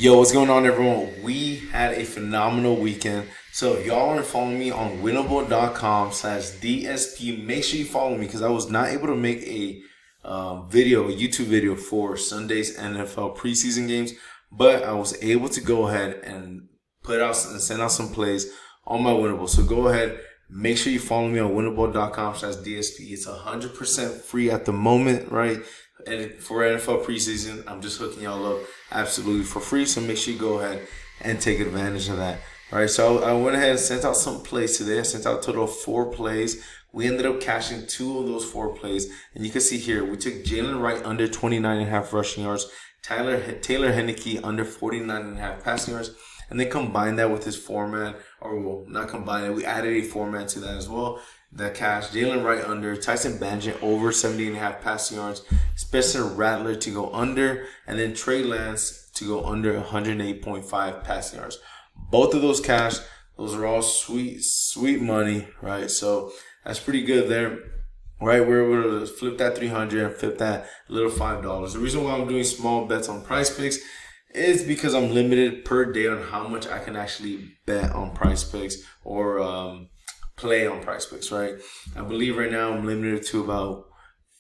Yo, what's going on, everyone? We had a phenomenal weekend. So, if y'all want to follow me on winnable.com/DSP, make sure you follow me because I was not able to make a a YouTube video for Sunday's NFL preseason games, but I was able to go ahead and put out and send out some plays on my Winnable. So, go ahead, make sure you follow me on winnable.com/DSP. It's 100% free at the moment, right? And for NFL preseason, I'm just hooking y'all up absolutely for free. So make sure you go ahead and take advantage of that. All right. So I went ahead and sent out some plays today. I sent out a total of 4 plays. We ended up cashing 2 of those 4 plays. And you can see here, we took Jalen Wright under 29.5 rushing yards, Taylor Henneke under 49.5 passing yards. And then combined that with his 4-man, or well, not combined it, we added a 4-man to that as well. That cash, Jalen Wright under, Tyson Bagent over 70.5 passing yards, Spencer Rattler to go under, and then Trey Lance to go under 108.5 passing yards. Both of those cash, those are all sweet money, right? So that's pretty good there. Right, we're able to flip that 300 and flip that little $5. The reason why I'm doing small bets on Price Picks is because I'm limited per day on how much I can actually bet on Price Picks or play on Price Picks, right? I believe right now I'm limited to about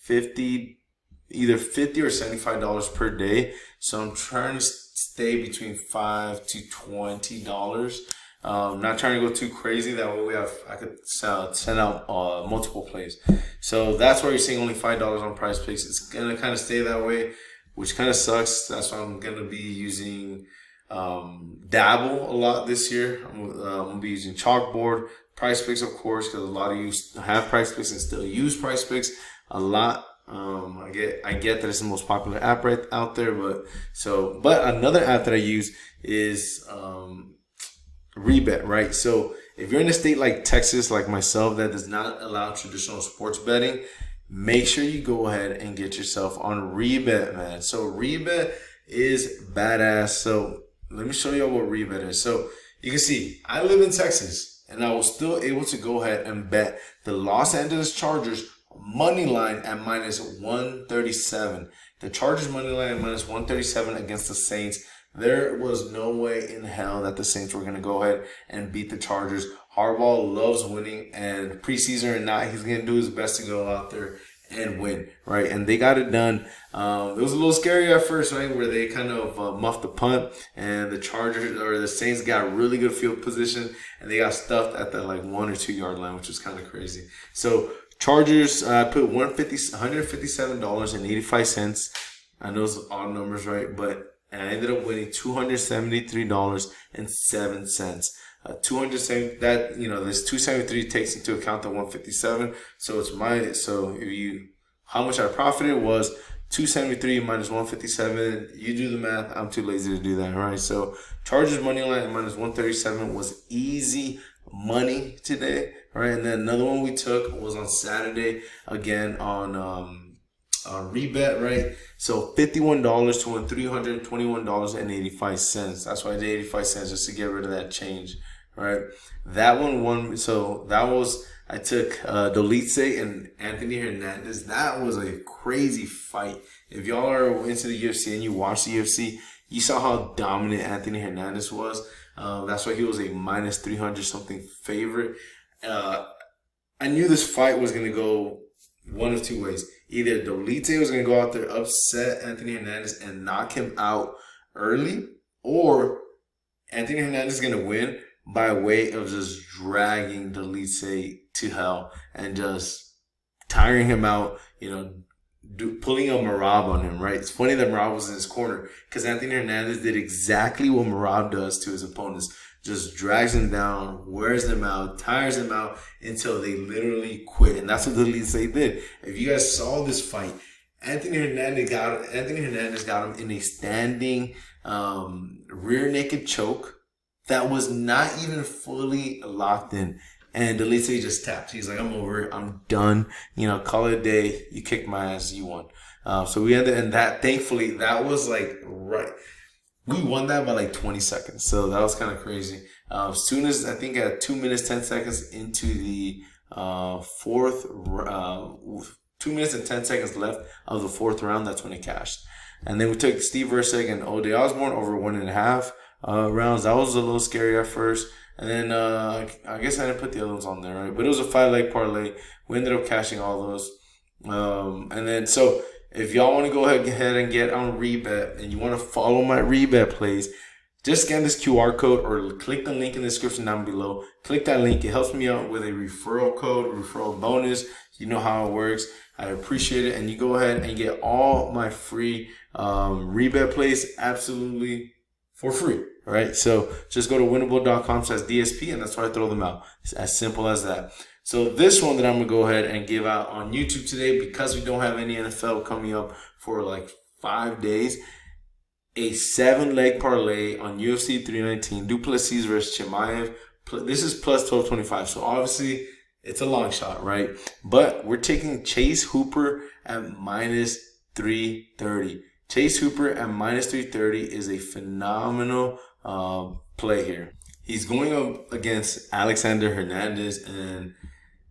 either $50 or $75 per day. So I'm trying to stay between $5 to $20. Not trying to go too crazy. That way I could send out multiple plays. So that's why you're seeing only $5 on Price Picks. It's gonna kind of stay that way, which kind of sucks. That's why I'm gonna be using Dabble a lot this year. I'm gonna be using Chalkboard, Price Picks, of course, because a lot of you have Price Picks and still use Price Picks a lot. I get that it's the most popular app right out there, but another app that I use is Rebet, right? So if you're in a state like Texas, like myself, that does not allow traditional sports betting, make sure you go ahead and get yourself on Rebet, man. So Rebet is badass. So let me show you what Rebet is. So you can see I live in Texas, and I was still able to go ahead and bet the Los Angeles Chargers money line at minus 137. The Chargers money line at minus 137 against the Saints. There was no way in hell that the Saints were going to go ahead and beat the Chargers. Harbaugh loves winning, and preseason or not, he's going to do his best to go out there and win, right? And they got it done. It was a little scary at first, right, where they kind of muffed the punt, and the Chargers or the Saints got really good field position, and they got stuffed at the 1 or 2 yard line, which was kind of crazy. So Chargers put $157.85. I know it's odd numbers, right? But and I ended up winning $273.07. 270 that this 273 takes into account the 157. So how much I profited was 273 minus 157. You do the math. I'm too lazy to do that, right? So Chargers money line at minus 137 was easy money today, right? And then another one we took was on Saturday again on Rebet, right? So $51 to win $321.85. That's why I did 85 cents just to get rid of that change, right? That one won. So I took Dolice and Anthony Hernandez. That was a crazy fight. If y'all are into the UFC and you watch the UFC, you saw how dominant Anthony Hernandez was. That's why he was a minus 300 something favorite. I knew this fight was going to go one of two ways. Either Dolice was going to go out there, upset Anthony Hernandez, and knock him out early, or Anthony Hernandez is going to win by way of just dragging Dolice to hell and just tiring him out, pulling a Marab on him, right? It's funny that Marab was in his corner because Anthony Hernandez did exactly what Marab does to his opponents. Just drags them down, wears them out, tires them out until they literally quit. And that's what the Dolice did. If you guys saw this fight, Anthony Hernandez got him in a standing rear naked choke that was not even fully locked in. And Dolice just tapped. He's like, I'm over it. I'm done. Call it a day. You kicked my ass. You won. So we ended, and that, thankfully, that was right. We won that by 20 seconds. So that was kind of crazy. As soon as I think at 2 minutes, 10 seconds into the 2 minutes and 10 seconds left of the 4th round, that's when it cashed. And then we took Steve Versek and Ode Osborne over 1.5 rounds. That was a little scary at first. And then I guess I didn't put the other ones on there, right? But it was a 5-leg parlay. We ended up cashing all those. And then so if y'all want to go ahead and get on Rebet and you want to follow my Rebet plays, just scan this QR code or click the link in the description down below. Click that link. It helps me out with a referral code, referral bonus. You know how it works. I appreciate it. And you go ahead and get all my free Rebet plays absolutely for free. All right. So just go to winnable.com/DSP and that's where I throw them out. It's as simple as that. So this one that I'm going to go ahead and give out on YouTube today, because we don't have any NFL coming up for like 5 days, a 7-leg parlay on UFC 319, Duplessis versus Chimaev. This is plus 1225. So obviously it's a long shot, right? But we're taking Chase Hooper at minus 330. Chase Hooper at minus 330 is a phenomenal play here. He's going up against Alexander Hernandez, and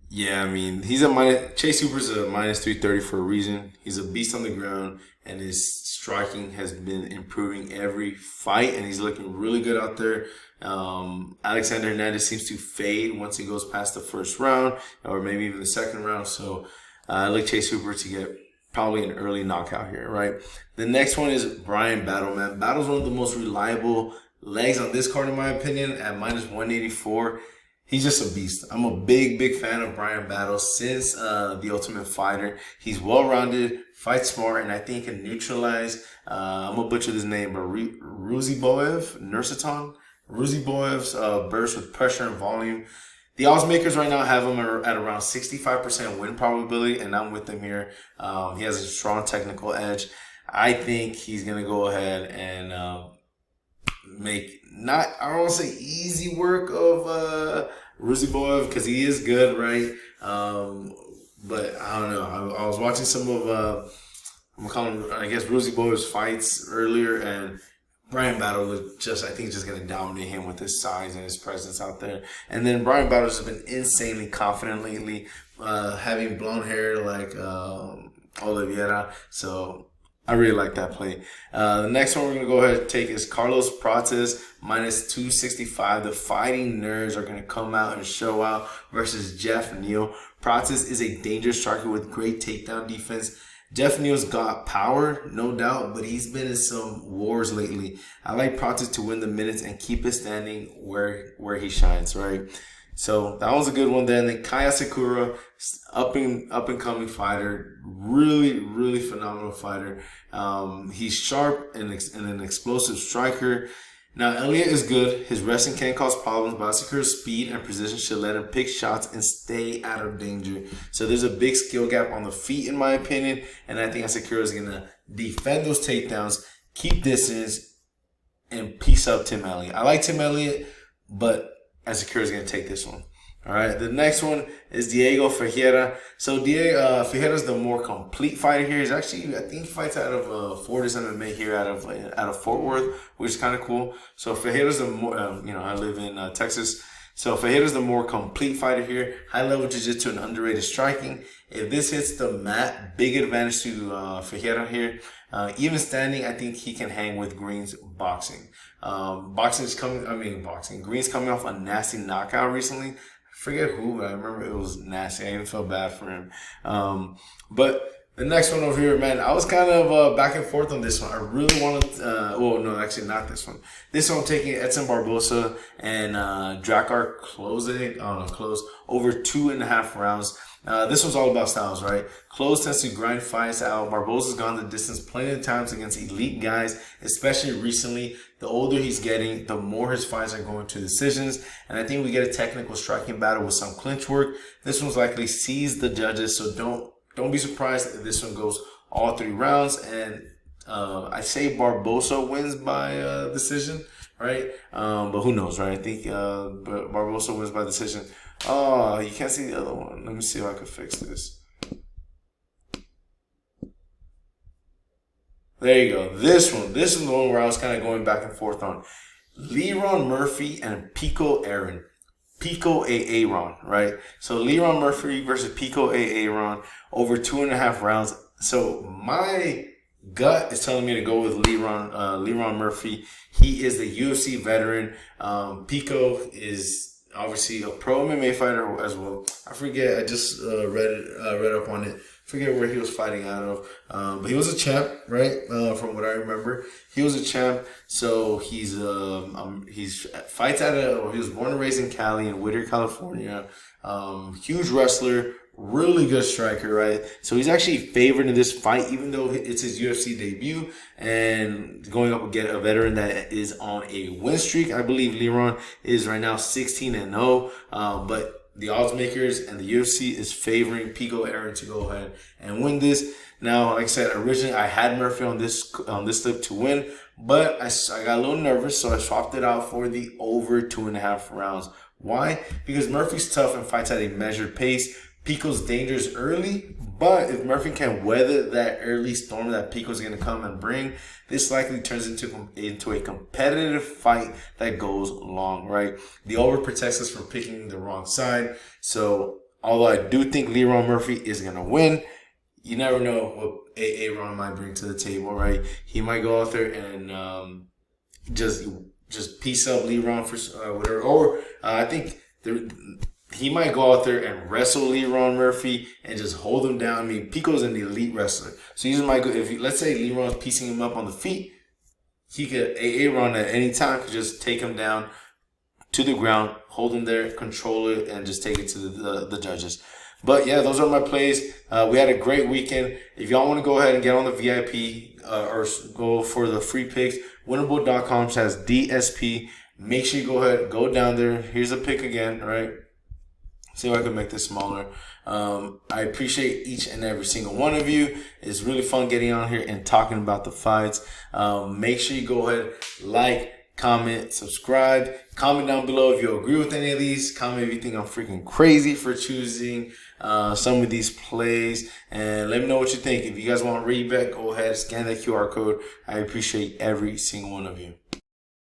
yeah, I mean, Chase Hooper's a minus 330 for a reason. He's a beast on the ground, and his striking has been improving every fight, and he's looking really good out there. Alexander Hernandez seems to fade once he goes past the first round, or maybe even the second round. So I like Chase Hooper to get probably an early knockout here, right? The next one is Brian Battle, man. Battle's one of the most reliable legs on this card, in my opinion, at minus 184. He's just a beast. I'm a big fan of Brian Battle since The Ultimate Fighter. He's well-rounded, fights smart, and I think can neutralize, I'm going to butcher this name, but Nursiton? Ruziboev's burst with pressure and volume. The odds makers right now have him at around 65% win probability, and I'm with him here. He has a strong technical edge. I think he's going to go ahead and make I don't want to say easy work of Ruziboev, because he is good, right? But I don't know. I was watching some of I'm calling him, I guess, Ruziboev's fights earlier, and Brian Battle was I think just going to dominate him with his size and his presence out there. And then Brian Battle's has been insanely confident lately, having blonde hair like Oliveira. So I really like that play. The next one we're going to go ahead and take is Carlos Prates minus 265. The Fighting Nerds are going to come out and show out versus Jeff Neal. Prates is a dangerous striker with great takedown defense. Jeff Neal's got power, no doubt, but he's been in some wars lately. I like Prates to win the minutes and keep it standing where he shines, right? So that was a good one. Then Kaya Sakura, up and coming fighter, really phenomenal fighter. He's sharp and an explosive striker. Now Elliott is good. His wrestling can cause problems, but Sakura's speed and precision should let him pick shots and stay out of danger. So there's a big skill gap on the feet, in my opinion, and I think Sakura is gonna defend those takedowns, keep distance, and piece up Tim Elliott. I like Tim Elliott, but Sakura is going to take this one. All right. The next one is Diego Ferreira. So Diego Ferreira's the more complete fighter here. He's actually, I think he fights out of Fortis MMA here out of Fort Worth, which is kind of cool. So Ferreira's the more, I live in Texas. So Ferreira's the more complete fighter here. High level jiu-jitsu and underrated striking. If this hits the mat, big advantage to Ferreira here. Even standing, I think he can hang with Green's boxing. Green's coming off a nasty knockout recently. I forget who, but I remember it was nasty. I even felt bad for him. But the next one over here, man, I was kind of back and forth on this one. I really wanted, actually not this one. This one I'm taking Edson Barbosa and Drakkar Close over 2.5 rounds. This one's all about styles, right? Close tends to grind fights out. Barbosa's gone the distance plenty of times against elite guys, especially recently. The older he's getting, the more his fights are going to decisions. And I think we get a technical striking battle with some clinch work. This one's likely sees the judges, so don't be surprised if this one goes all 3 rounds. And I say Barbosa wins by decision, right? But who knows, right? I think Barbosa wins by decision. Oh, you can't see the other one. Let me see if I can fix this. There you go. This is the one where I was kind of going back and forth on. Leron Murphy and Pico Aaron. Pico Aaron, right? So Leron Murphy versus Pico Aaron over 2.5 rounds. So my gut is telling me to go with Leron Murphy. He is the UFC veteran. Pico is obviously a pro MMA fighter as well. I forget. I just read up on it. Forget where he was fighting out of, but he was a champ, right? From what I remember, he was a champ. So he's fights out of. Well, he was born and raised in Cali, in Whittier, California. Huge wrestler, really good striker, right? So he's actually favored in this fight, even though it's his UFC debut and going up against a veteran that is on a win streak. I believe Leron is right now 16-0, but the odds makers and the UFC is favoring Pico Aaron to go ahead and win this. Now, like I said, originally I had Murphy on this clip to win, but I got a little nervous, so I swapped it out for the over 2.5 rounds. Why? Because Murphy's tough and fights at a measured pace. Pico's dangerous early, but if Murphy can weather that early storm that Pico's going to come and bring, this likely turns into a competitive fight that goes long, right? The over protects us from picking the wrong side. So, although I do think Leron Murphy is going to win, you never know what Aaron might bring to the table, right? He might go out there and just piece up Leron for whatever. Or I think he might go out there and wrestle Leron Murphy and just hold him down. I mean, Pico's an elite wrestler. So he just might go, let's say Leron's piecing him up on the feet, he could, Aaron at any time could just take him down to the ground, hold him there, control it, and just take it to the judges. But yeah, those are my plays. We had a great weekend. If y'all want to go ahead and get on the VIP or go for the free picks, winnable.com/DSP. Make sure you go ahead, go down there. Here's a pick again, right? See if I can make this smaller. I appreciate each and every single one of you. It's really fun getting on here and talking about the fights. Make sure you go ahead, like, comment, subscribe. Comment down below if you agree with any of these. Comment if you think I'm freaking crazy for choosing some of these plays. And let me know what you think. If you guys want Rebet, go ahead, scan that QR code. I appreciate every single one of you.